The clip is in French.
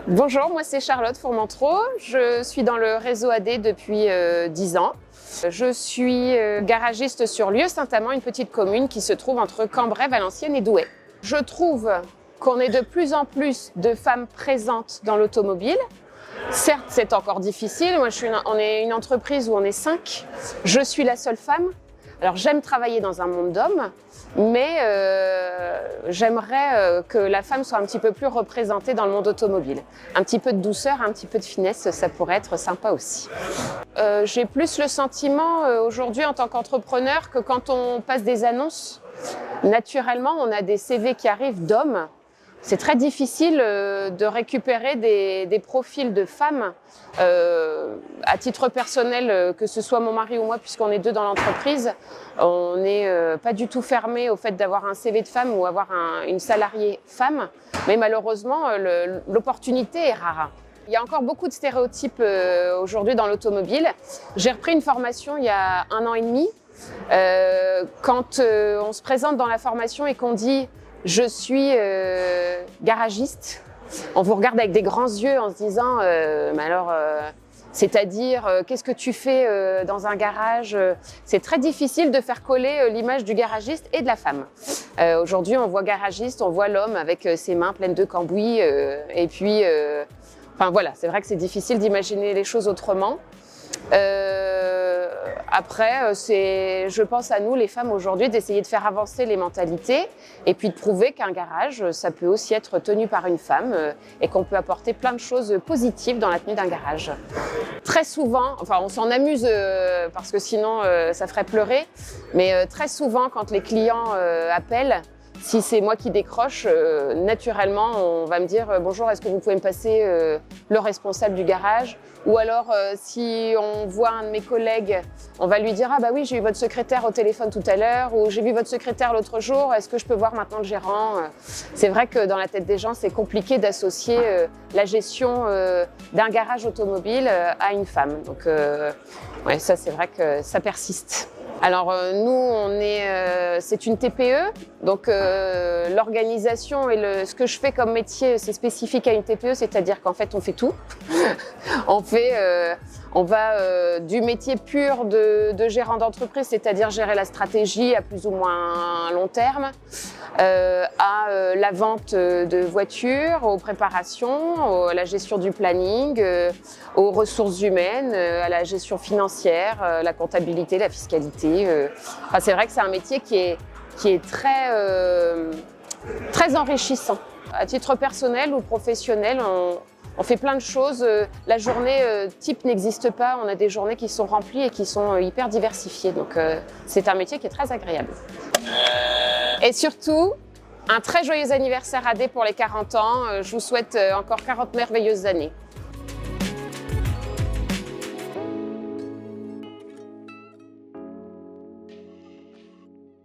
Bonjour, moi c'est Charlotte Fourmentreau, je suis dans le réseau AD depuis 10 ans. Je suis garagiste sur Lieu-Saint-Amand, une petite commune qui se trouve entre Cambrai, Valenciennes et Douai. Je trouve qu'on est de plus en plus de femmes présentes dans l'automobile. Certes, c'est encore difficile. Moi, on est une entreprise où on est 5. Je suis la seule femme. Alors, j'aime travailler dans un monde d'hommes, mais j'aimerais que la femme soit un petit peu plus représentée dans le monde automobile. Un petit peu de douceur, un petit peu de finesse, ça pourrait être sympa aussi. J'ai plus le sentiment aujourd'hui en tant qu'entrepreneur que quand on passe des annonces, naturellement, on a des CV qui arrivent d'hommes. C'est très difficile de récupérer des profils de femmes. À titre personnel, que ce soit mon mari ou moi, puisqu'on est deux dans l'entreprise, on n'est pas du tout fermé au fait d'avoir un CV de femme ou avoir une salariée femme. Mais malheureusement, l'opportunité est rare. Il y a encore beaucoup de stéréotypes aujourd'hui dans l'automobile. J'ai repris une formation il y a 1 an et demi. Quand on se présente dans la formation et qu'on dit « je suis garagiste », on vous regarde avec des grands yeux en se disant mais alors, c'est-à-dire qu'est-ce que tu fais dans un garage? C'est très difficile de faire coller l'image du garagiste et de la femme. Aujourd'hui, on voit garagiste, on voit l'homme avec ses mains pleines de cambouis et puis, enfin voilà, c'est vrai que c'est difficile d'imaginer les choses autrement. Après, je pense à nous, les femmes aujourd'hui, d'essayer de faire avancer les mentalités et puis de prouver qu'un garage, ça peut aussi être tenu par une femme et qu'on peut apporter plein de choses positives dans la tenue d'un garage. Très souvent, enfin on s'en amuse parce que sinon ça ferait pleurer, mais très souvent quand les clients appellent, si c'est moi qui décroche, naturellement, on va me dire « Bonjour, est-ce que vous pouvez me passer le responsable du garage ?» Ou alors, si on voit un de mes collègues, on va lui dire « Ah bah oui, j'ai eu votre secrétaire au téléphone tout à l'heure » ou « J'ai vu votre secrétaire l'autre jour, est-ce que je peux voir maintenant le gérant ?» C'est vrai que dans la tête des gens, c'est compliqué d'associer la gestion d'un garage automobile à une femme. Donc, ouais, ça, c'est vrai que ça persiste. Alors nous, c'est une TPE, donc l'organisation et ce que je fais comme métier, c'est spécifique à une TPE, c'est-à-dire qu'en fait on fait tout. On va du métier pur de gérant d'entreprise, c'est-à-dire gérer la stratégie à plus ou moins long terme, à la vente de voitures, aux préparations, à la gestion du planning, aux ressources humaines, à la gestion financière, la comptabilité, la fiscalité. Enfin, c'est vrai que c'est un métier qui est très enrichissant. À titre personnel ou professionnel, on fait plein de choses. La journée type n'existe pas. On a des journées qui sont remplies et qui sont hyper diversifiées. Donc, c'est un métier qui est très agréable. Et surtout, un très joyeux anniversaire AD pour les 40 ans. Je vous souhaite encore 40 merveilleuses années.